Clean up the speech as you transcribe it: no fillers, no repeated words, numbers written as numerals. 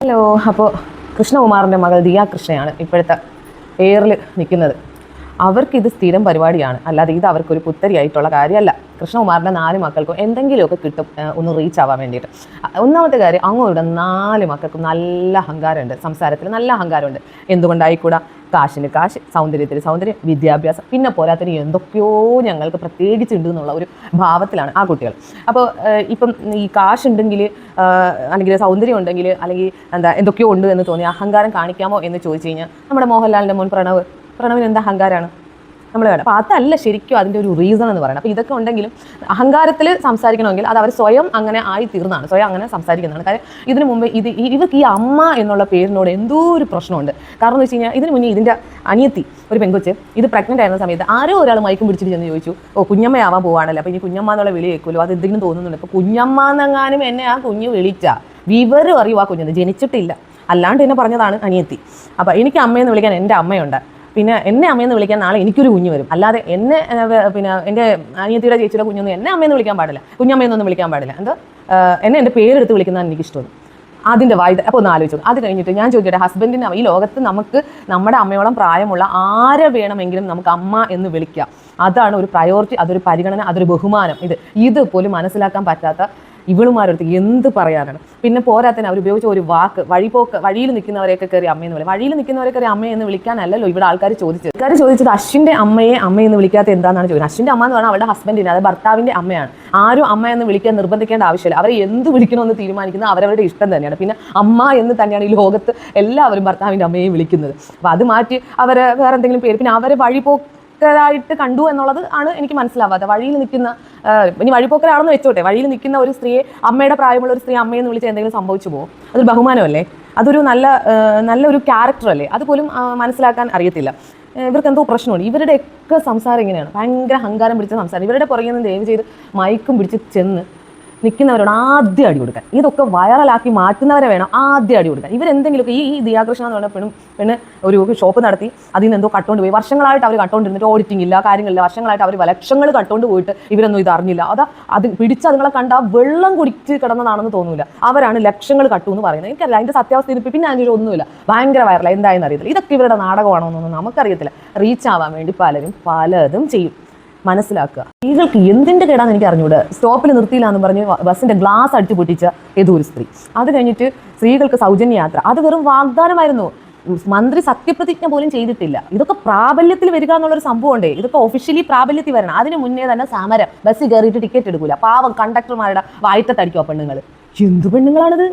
Hello. അപ്പോൾ കൃഷ്ണകുമാറിൻ്റെ മകൾ ദിയ കൃഷ്ണയാണ് ഇപ്പോഴത്തെ എയറിൽ നിൽക്കുന്നത്. അവർക്കിത് സ്ഥിരം പരിപാടിയാണ്, അല്ലാതെ ഇത് അവർക്കൊരു പുത്തരിയായിട്ടുള്ള കാര്യമല്ല. കൃഷ്ണകുമാറിൻ്റെ 4 മക്കൾക്കും എന്തെങ്കിലുമൊക്കെ കിട്ടും ഒന്ന് റീച്ച് ആവാൻ വേണ്ടിയിട്ട്. ഒന്നാമത്തെ കാര്യം, അങ്ങോട്ട് 4 മക്കൾക്കും നല്ല അഹങ്കാരമുണ്ട്, സംസാരത്തിൽ നല്ല അഹങ്കാരമുണ്ട്. എന്തുകൊണ്ടായിക്കൂടാ? കാശിന് കാശ്, സൗന്ദര്യത്തിന് സൗന്ദര്യം, വിദ്യാഭ്യാസം, പിന്നെ പോരാത്തിന് എന്തൊക്കെയോ ഞങ്ങൾക്ക് പ്രത്യേകിച്ചുണ്ട് എന്നുള്ള ഒരു ഭാവത്തിലാണ് ആ കുട്ടികൾ. അപ്പോൾ ഇപ്പം ഈ കാശുണ്ടെങ്കിൽ അല്ലെങ്കിൽ സൗന്ദര്യം ഉണ്ടെങ്കിൽ അല്ലെങ്കിൽ എന്തൊക്കെയോ ഉണ്ട് എന്ന് തോന്നി അഹങ്കാരം കാണിക്കാമോ എന്ന് ചോദിച്ചു കഴിഞ്ഞാൽ നമ്മുടെ മോഹൻലാലിൻ്റെ മോൻ പ്രണവിന് എന്താ അഹങ്കാരമാണ് നമ്മൾ വേണം. അപ്പോൾ അതല്ല ശരിക്കും അതിൻ്റെ ഒരു റീസൺ എന്ന് പറയുന്നത്. അപ്പോൾ ഇതൊക്കെ ഉണ്ടെങ്കിലും അഹങ്കാരത്തിൽ സംസാരിക്കണമെങ്കിൽ അത് അവർ സ്വയം അങ്ങനെ ആയി തീർന്നാണ്, സ്വയം അങ്ങനെ സംസാരിക്കുന്നതാണ്. കാര്യം ഇതിനു മുമ്പ് ഇവർക്ക് ഈ അമ്മ എന്നുള്ള പേരിനോട് എന്തോ ഒരു പ്രശ്നമുണ്ട്. കാരണം എന്ന് വെച്ച് കഴിഞ്ഞാൽ ഇതിന് മുന്നേ ഇതിൻ്റെ അനിയത്തി ഒരു പെൺകൊച്ച് ഇത് പ്രഗ്നൻ്റ് ആയിരുന്ന സമയത്ത് ആരോ ഒരാൾ മയക്കും പിടിച്ചിട്ട് ചെന്ന് ചോദിച്ചു, കുഞ്ഞമ്മയാവാൻ പോവാണല്ലോ, അപ്പോൾ ഇനി കുഞ്ഞമ്മ എന്നുള്ള വിളി കേൾക്കുമല്ലോ, അത് എന്തെങ്കിലും തോന്നുന്നുണ്ട്. അപ്പോൾ കുഞ്ഞമ്മ എന്നെങ്ങാനും എന്നെ ആ കുഞ്ഞ് വിളിച്ചാൽ വിവരം അറിയും ആ കുഞ്ഞത് ജനിച്ചിട്ടില്ല, അല്ലാണ്ട് എന്നെ പറഞ്ഞതാണ് അനിയത്തി. അപ്പോൾ എനിക്ക് അമ്മയെന്ന് വിളിക്കാൻ എൻ്റെ അമ്മയുണ്ട്, പിന്നെ എന്നെ അമ്മയെന്ന് വിളിക്കാൻ നാളെ എനിക്കൊരു കുഞ്ഞ് വരും. അല്ലാതെ എന്നെ പിന്നെ എൻ്റെ അനിയത്തിയുടെ ചേച്ചിയുടെ കുഞ്ഞൊന്നും എന്നെ അമ്മയെന്ന് വിളിക്കാൻ പാടില്ല, കുഞ്ഞമ്മയെന്നൊന്നും വിളിക്കാൻ പാടില്ല. എന്നെ എൻ്റെ പേരെടുത്ത് വിളിക്കുന്നതാണ് എനിക്കിഷ്ടം. അതിൻ്റെ അപ്പോൾ ഒന്ന് ആലോചിച്ചു. അത് കഴിഞ്ഞിട്ട് ഞാൻ ചോദിക്കട്ടെ, ഹസ്ബൻഡിന് ഈ ലോകത്ത് നമുക്ക് നമ്മുടെ അമ്മയോളം പ്രായമുള്ള ആരെ വേണമെങ്കിലും നമുക്ക് അമ്മ എന്ന് വിളിക്കാം. അതാണ് ഒരു പ്രയോറിറ്റി, അതൊരു പരിഗണന, അതൊരു ബഹുമാനം. ഇത് പോലും മനസ്സിലാക്കാൻ പറ്റാത്ത ഇവളുമാരടുത്ത് എന്ത് പറയാനാണ്? പിന്നെ പോരാത്തന്നെ അവർ ഉപയോഗിച്ച ഒരു വാക്ക്, വഴിയിൽ നിൽക്കുന്നവരെയൊക്കെ കയറി അമ്മയെന്ന് വിളിക്കും. വഴിയിൽ നിൽക്കുന്നവരെ കയറി അമ്മയെന്ന് വിളിക്കാനല്ലല്ലോ ഇവിടെ ആൾക്കാർ ചോദിച്ചത്. അശ്വിൻ്റെ അമ്മയെ അമ്മയെന്ന് വിളിക്കാത്ത എന്താണെന്നാണ് ചോദിക്കുന്നത്. അശ്വിൻ്റെ അമ്മ എന്ന് പറഞ്ഞാൽ അവളുടെ ഹസ്ബൻഡിന്, അത് ഭർത്താവിൻ്റെ അമ്മയാണ്. ആരും അമ്മ എന്ന് വിളിക്കാൻ നിർബന്ധിക്കേണ്ട ആവശ്യമില്ല. അവരെ എന്ത് വിളിക്കണമെന്ന് തീരുമാനിക്കുന്നത് അവരവരുടെ ഇഷ്ടം തന്നെയാണ്. പിന്നെ അമ്മ എന്ന് തന്നെയാണ് ഈ ലോകത്ത് എല്ലാവരും ഭർത്താവിൻ്റെ അമ്മയെ വിളിക്കുന്നത്. അപ്പോൾ അത് മാറ്റി അവരെ വേറെ എന്തെങ്കിലും പേര്, പിന്നെ അവരെ വഴിപോക്കരായിട്ട് കണ്ടു എന്നുള്ളത് ആണ് എനിക്ക് മനസ്സിലാവാതെ. വഴിയിൽ നിൽക്കുന്ന, ഇനി വഴിപോക്കരാണെന്ന് വെച്ചോട്ടെ, വഴിയിൽ നിൽക്കുന്ന ഒരു സ്ത്രീയെ, അമ്മയുടെ പ്രായമുള്ള ഒരു സ്ത്രീ അമ്മയെന്ന് വിളിച്ച് എന്തെങ്കിലും സംഭവിച്ചു പോകും? അതൊരു ബഹുമാനമല്ലേ? അതൊരു നല്ലൊരു ക്യാരക്ടറല്ലേ? അതുപോലും മനസ്സിലാക്കാൻ അറിയത്തില്ല. ഇവർക്ക് എന്തോ പ്രശ്നമുണ്ട്. ഇവരുടെയൊക്കെ സംസാരം ഇങ്ങനെയാണ്, ഭയങ്കര അഹങ്കാരം പിടിച്ച സംസാരം. ഇവരുടെ പുറകിൽ നിന്ന് ദയവ് ചെയ്ത് മയക്കും പിടിച്ച് ചെന്ന് നിൽക്കുന്നവരോട് ആദ്യം അടി കൊടുക്കാൻ. ഇതൊക്കെ വൈറലാക്കി മാറ്റുന്നവരെ വേണം ആദ്യം അടി കൊടുക്കാൻ. ഇവരെന്തെങ്കിലുമൊക്കെ ഈ ദിയാകൃഷ്ണ എന്ന് പറഞ്ഞ പെണ്ണ് ഒരു ഷോപ്പ് നടത്തി, അതിൽ നിന്ന് എന്തോ കട്ടുകൊണ്ട് പോയി. വർഷങ്ങളായിട്ട് അവർ കട്ടുകൊണ്ടിരുന്നിട്ട് ഓഡിറ്റിംഗ് ഇല്ല, കാര്യങ്ങളില്ല. വർഷങ്ങളായിട്ട് അവർ ലക്ഷങ്ങൾ കട്ടുകൊണ്ട് പോയിട്ട് ഇവരൊന്നും ഇത് അറിഞ്ഞില്ല. അത് പിടിച്ച് അതുങ്ങളെ കണ്ടാൽ വെള്ളം കുടിച്ച് കിടന്നതാണെന്ന് തോന്നില്ല. അവരാണ് ലക്ഷങ്ങൾ കട്ടു എന്ന് പറയുന്നത്. എനിക്കറിയില്ല അതിൻ്റെ സത്യാവസ്ഥ. പിന്നെ അതിൻ്റെ ഒന്നുമില്ല, ഭയങ്കര വൈറലായി, എന്തായെന്ന് അറിയത്തില്ല. ഇതൊക്കെ ഇവരുടെ നാടകമാണോ എന്നൊന്നും നമുക്കറിയത്തില്ല. റീച്ച് ആവാൻ വേണ്ടി പലരും പലതും ചെയ്യും. മനസ്സിലാക്കുക. സ്ത്രീകൾക്ക് എന്തിൻ്റെ കേടാന്ന് എനിക്ക് അറിഞ്ഞൂടെ. സ്റ്റോപ്പിൽ നിർത്തിയില്ല എന്ന് പറഞ്ഞ് ബസ്സിൻ്റെ ഗ്ലാസ് അടിച്ചു പൊട്ടിച്ച ഏതോ ഒരു സ്ത്രീ. അത് കഴിഞ്ഞിട്ട് സ്ത്രീകൾക്ക് സൗജന്യ യാത്ര, അത് വെറും വാഗ്ദാനമായിരുന്നു. മന്ത്രി സത്യപ്രതിജ്ഞ പോലും ചെയ്തിട്ടില്ല. ഇതൊക്കെ പ്രാബല്യത്തിൽ വരിക എന്നുള്ളൊരു സംഭവമുണ്ടേ. ഇതൊക്കെ ഒഫീഷ്യലി പ്രാബല്യത്തിൽ വരണം. അതിന് മുന്നേ തന്നെ സമരം, ബസ്സിൽ കയറിയിട്ട് ടിക്കറ്റ് എടുക്കൂല. പാവം കണ്ടക്ടർമാരുടെ വായിട്ടത്തടിക്കുക പെണ്ണുങ്ങൾ. എന്ത് പെണ്ണുങ്ങളാണിത്?